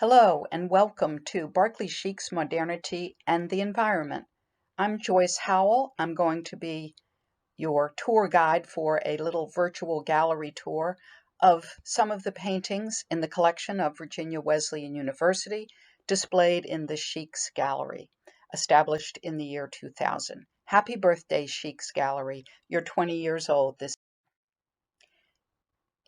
Hello and welcome to Barclay Sheaks, Modernity and the Environment. I'm Joyce Howell. I'm going to be your tour guide for a little virtual gallery tour of some of the paintings in the collection of Virginia Wesleyan University displayed in the Sheaks Gallery, established in the year 2000. Happy birthday, Sheaks Gallery. You're 20 years old this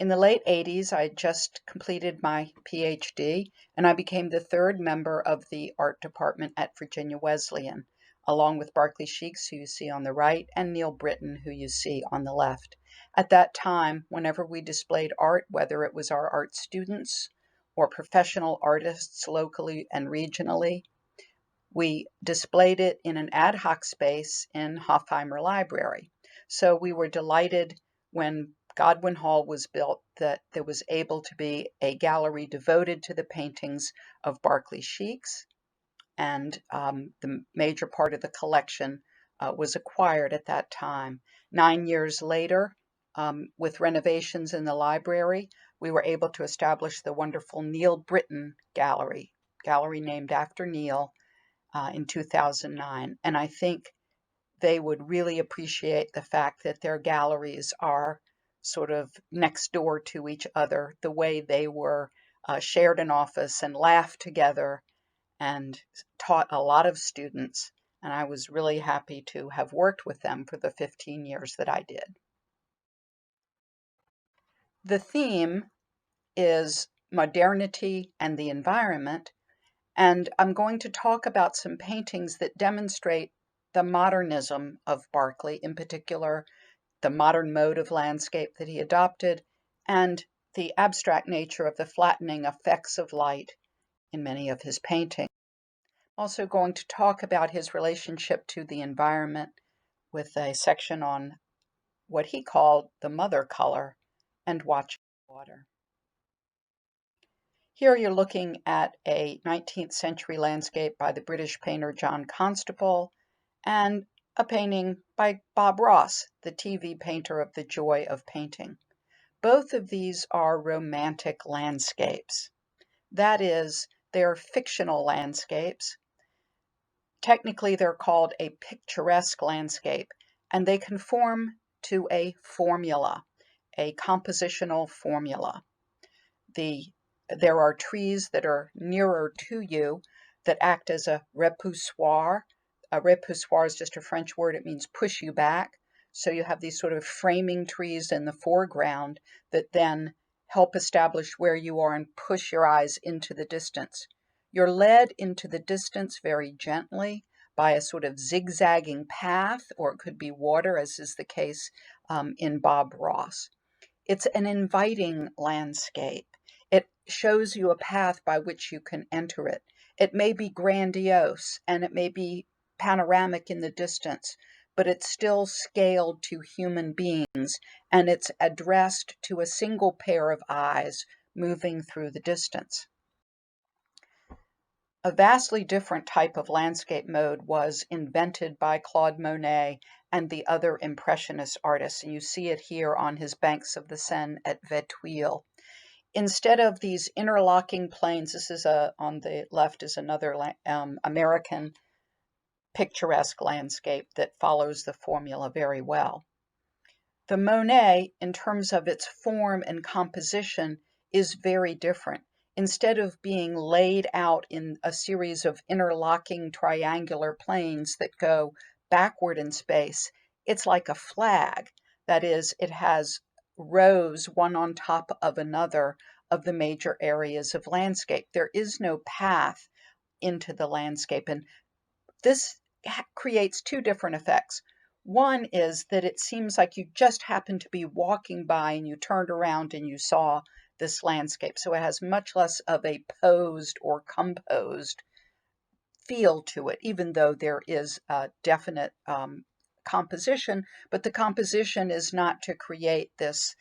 In the late 80s, I just completed my PhD, and I became the third member of the art department at Virginia Wesleyan, along with Barclay Sheaks, who you see on the right, and Neil Britton, who you see on the left. At that time, whenever we displayed art, whether it was our art students or professional artists locally and regionally, we displayed it in an ad hoc space in Hofheimer Library. So we were delighted when Godwin Hall was built that there was able to be a gallery devoted to the paintings of Barclay Sheaks, and the major part of the collection was acquired at that time. 9 years later, with renovations in the library, we were able to establish the wonderful Neil Britton gallery named after Neil, in 2009. And I think they would really appreciate the fact that their galleries are sort of next door to each other, the way they were shared an office and laughed together and taught a lot of students. And I was really happy to have worked with them for the 15 years that I did. The theme is modernity and the environment, and I'm going to talk about some paintings that demonstrate the modernism of Barclay, in particular, the modern mode of landscape that he adopted, and the abstract nature of the flattening effects of light in many of his paintings. I'm also going to talk about his relationship to the environment with a section on what he called the mother color and watching water. Here you're looking at a 19th century landscape by the British painter John Constable and a painting by Bob Ross, the TV painter of The Joy of Painting. Both of these are romantic landscapes. That is, they're fictional landscapes. Technically, they're called a picturesque landscape, and they conform to a formula, a compositional formula. There are trees that are nearer to you that act as a repoussoir. A repoussoir is just a French word. It means push you back. So you have these sort of framing trees in the foreground that then help establish where you are and push your eyes into the distance. You're led into the distance very gently by a sort of zigzagging path, or it could be water, as is the case in Bob Ross. It's an inviting landscape. It shows you a path by which you can enter it. It may be grandiose and it may be panoramic in the distance, but it's still scaled to human beings, and it's addressed to a single pair of eyes moving through the distance. A vastly different type of landscape mode was invented by Claude Monet and the other Impressionist artists, and you see it here on his banks of the Seine at Vétuile. Instead of these interlocking planes, this is on the left is another American picturesque landscape that follows the formula very well. The Monet, in terms of its form and composition, is very different. Instead of being laid out in a series of interlocking triangular planes that go backward in space, it's like a flag. That is, it has rows one on top of another of the major areas of landscape. There is no path into the landscape, and this creates two different effects. One is that it seems like you just happened to be walking by and you turned around and you saw this landscape. So it has much less of a posed or composed feel to it, even though there is a definite composition, but the composition is not to create this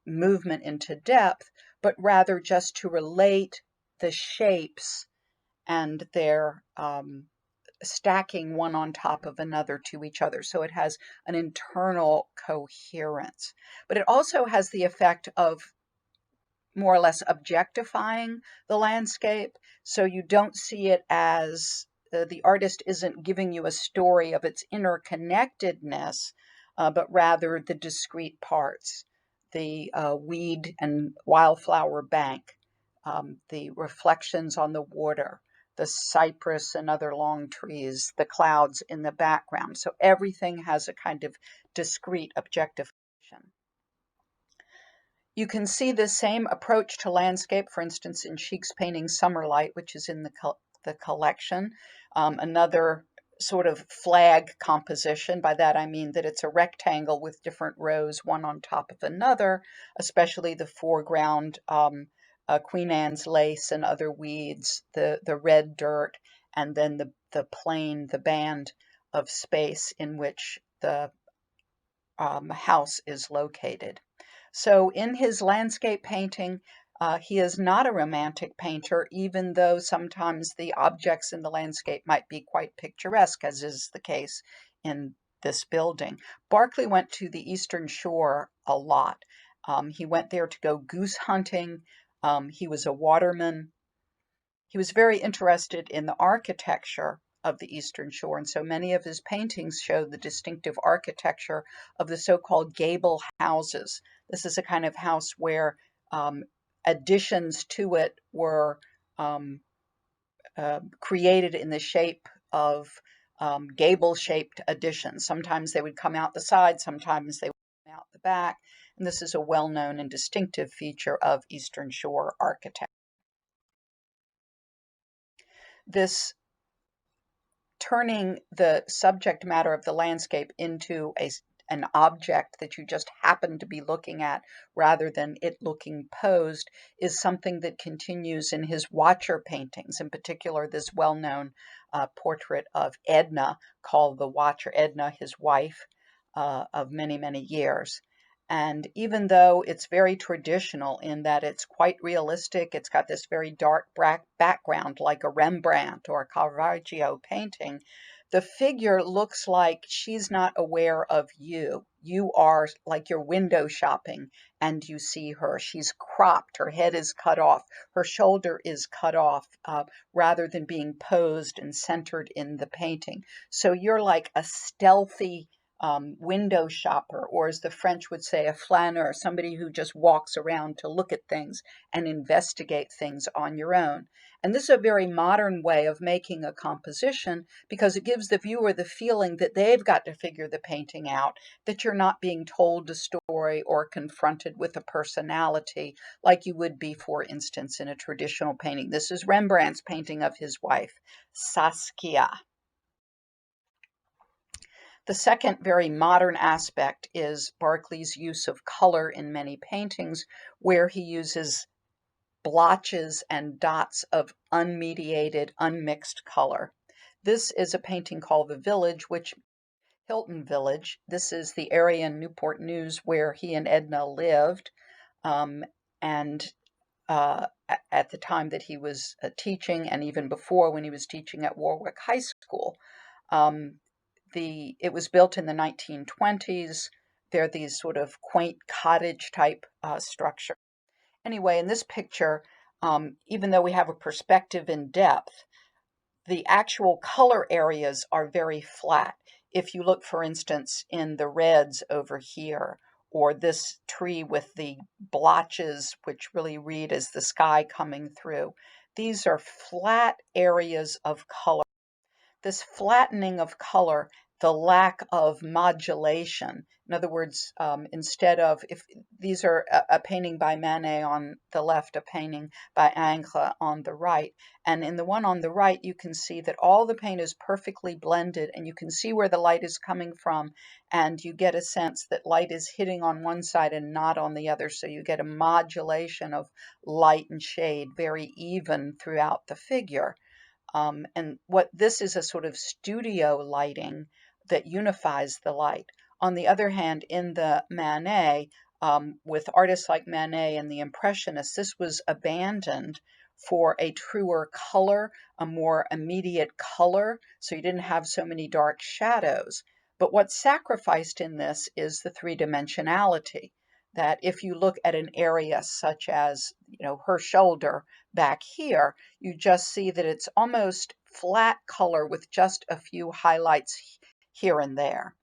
movement into depth, but rather just to relate the shapes and their stacking one on top of another to each other. So it has an internal coherence. But it also has the effect of more or less objectifying the landscape. So you don't see it as the artist isn't giving you a story of its interconnectedness, but rather the discrete parts, the weed and wildflower bank, the reflections on the water, the cypress and other long trees, the clouds in the background. So everything has a kind of discrete objectification. You can see the same approach to landscape, for instance, in Sheaks' painting Summerlight, which is in the collection. Another sort of flag composition. By that I mean that it's a rectangle with different rows, one on top of another, especially the foreground, Queen Anne's lace and other weeds, the red dirt, and then the plain, the band of space in which the house is located. So in his landscape painting, he is not a romantic painter, even though sometimes the objects in the landscape might be quite picturesque, as is the case in this building. Barclay went to the Eastern Shore a lot. He went there to go goose hunting. He was a waterman. He was very interested in the architecture of the Eastern Shore, and so many of his paintings show the distinctive architecture of the so-called gable houses. This is a kind of house where additions to it were created in the shape of gable-shaped additions. Sometimes they would come out the side, sometimes they would come out the back, and this is a well-known and distinctive feature of Eastern Shore architecture. This turning the subject matter of the landscape into an object that you just happen to be looking at rather than it looking posed is something that continues in his Watcher paintings, in particular this well-known portrait of Edna called The Watcher, Edna, his wife of many, many years. And even though it's very traditional in that it's quite realistic, it's got this very dark background like a Rembrandt or a Caravaggio painting, the figure looks like she's not aware of you. You are like you're window shopping and you see her. She's cropped, her head is cut off, her shoulder is cut off, rather than being posed and centered in the painting. So you're like a stealthy window shopper, or as the French would say, a flâneur, somebody who just walks around to look at things and investigate things on your own. And this is a very modern way of making a composition because it gives the viewer the feeling that they've got to figure the painting out, that you're not being told a story or confronted with a personality like you would be, for instance, in a traditional painting. This is Rembrandt's painting of his wife, Saskia. The second very modern aspect is Barclay's use of color in many paintings, where he uses blotches and dots of unmediated, unmixed color. This is a painting called The Village, Hilton Village. This is the area in Newport News where he and Edna lived, and at the time that he was teaching, and even before when he was teaching at Warwick High School. It was built in the 1920s. They're these sort of quaint cottage type structure. Anyway, in this picture, even though we have a perspective in depth, the actual color areas are very flat. If you look, for instance, in the reds over here, or this tree with the blotches, which really read as the sky coming through, these are flat areas of color. This flattening of color, the lack of modulation. In other words, instead of, if these are a painting by Monet on the left, a painting by Ingres on the right, and in the one on the right, you can see that all the paint is perfectly blended, and you can see where the light is coming from, and you get a sense that light is hitting on one side and not on the other, so you get a modulation of light and shade, very even throughout the figure. And what this is a sort of studio lighting that unifies the light. On the other hand, in the Manet, with artists like Manet and the Impressionists, this was abandoned for a truer color, a more immediate color, so you didn't have so many dark shadows. But what's sacrificed in this is the three-dimensionality. that if you look at an area such as, her shoulder back here, you just see that it's almost flat color with just a few highlights here and there.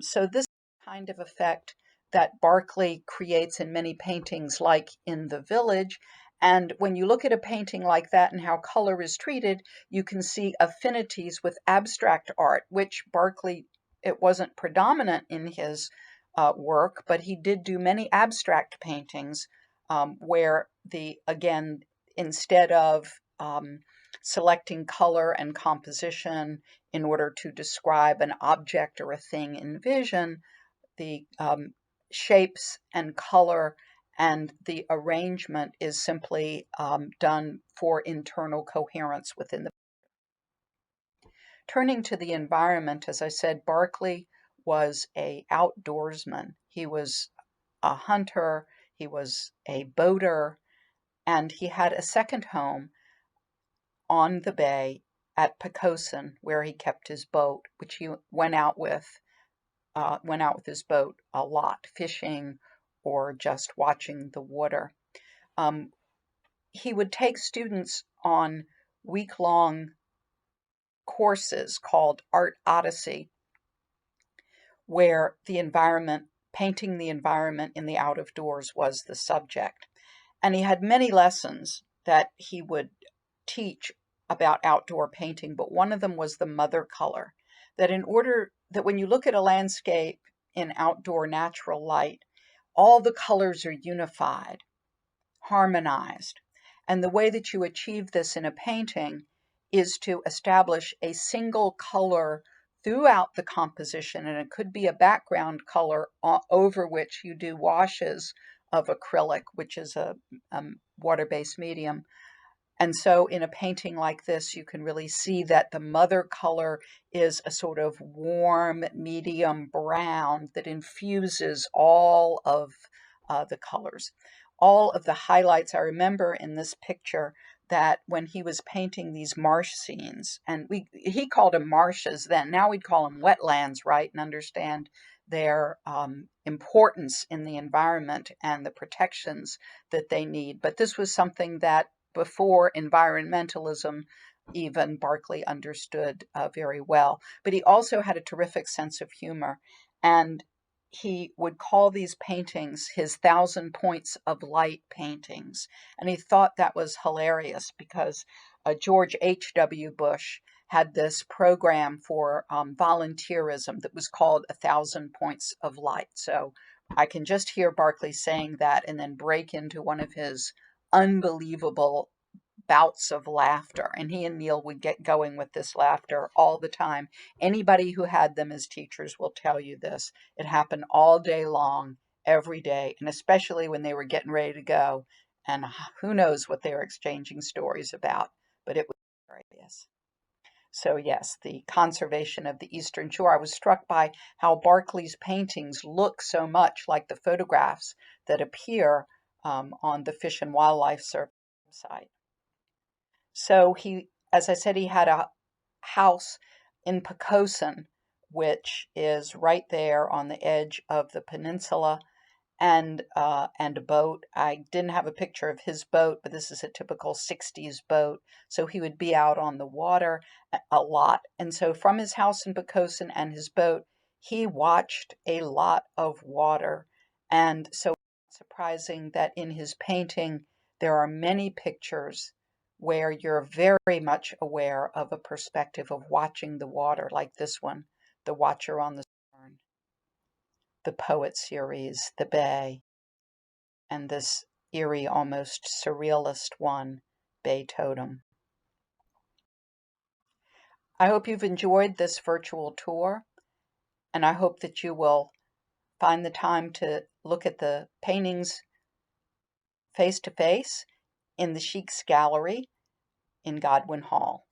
So this kind of effect that Barclay creates in many paintings like in The Village. And when you look at a painting like that and how color is treated, you can see affinities with abstract art, which Barclay, it wasn't predominant in his work, but he did do many abstract paintings where again, instead of selecting color and composition in order to describe an object or a thing in vision, the shapes and color and the arrangement is simply done for internal coherence within the. Turning to the environment, as I said, Barclay was an outdoorsman. He was a hunter, he was a boater, and he had a second home on the bay at Pocosin where he kept his boat, which he went out with his boat a lot, fishing or just watching the water. He would take students on week-long courses called Art Odyssey, where painting the environment in the out of doors was the subject. And he had many lessons that he would teach about outdoor painting, but one of them was the mother color. That when you look at a landscape in outdoor natural light, all the colors are unified, harmonized. And the way that you achieve this in a painting is to establish a single color throughout the composition, and it could be a background color over which you do washes of acrylic, which is a water-based medium. And so in a painting like this, you can really see that the mother color is a sort of warm, medium brown that infuses all of the colors. All of the highlights, I remember in this picture that when he was painting these marsh scenes, and he called them marshes then, now we'd call them wetlands, right, and understand their importance in the environment and the protections that they need. But this was something that before environmentalism, even Barclay understood very well. But he also had a terrific sense of humor, and he would call these paintings his 1,000 points of light paintings. And he thought that was hilarious because George H.W. Bush had this program for volunteerism that was called 1,000 Points of Light. So I can just hear Barclay saying that and then break into one of his unbelievable bouts of laughter. And he and Neil would get going with this laughter all the time. Anybody who had them as teachers will tell you this. It happened all day long, every day, and especially when they were getting ready to go. And who knows what they were exchanging stories about, but it was hilarious. So yes, the conservation of the Eastern Shore. I was struck by how Barclay's paintings look so much like the photographs that appear on the Fish and Wildlife Service website. So as I said, he had a house in Pocosin, which is right there on the edge of the peninsula, and a boat. I didn't have a picture of his boat, but this is a typical 60s boat. So he would be out on the water a lot. And so from his house in Pocosin and his boat, he watched a lot of water. And so it's surprising that in his painting, there are many pictures where you're very much aware of a perspective of watching the water, like this one, The Watcher on the Stern, the Poet series, The Bay, and this eerie, almost surrealist one, Bay Totem. I hope you've enjoyed this virtual tour, and I hope that you will find the time to look at the paintings face to face in the Sheaks Gallery in Godwin Hall.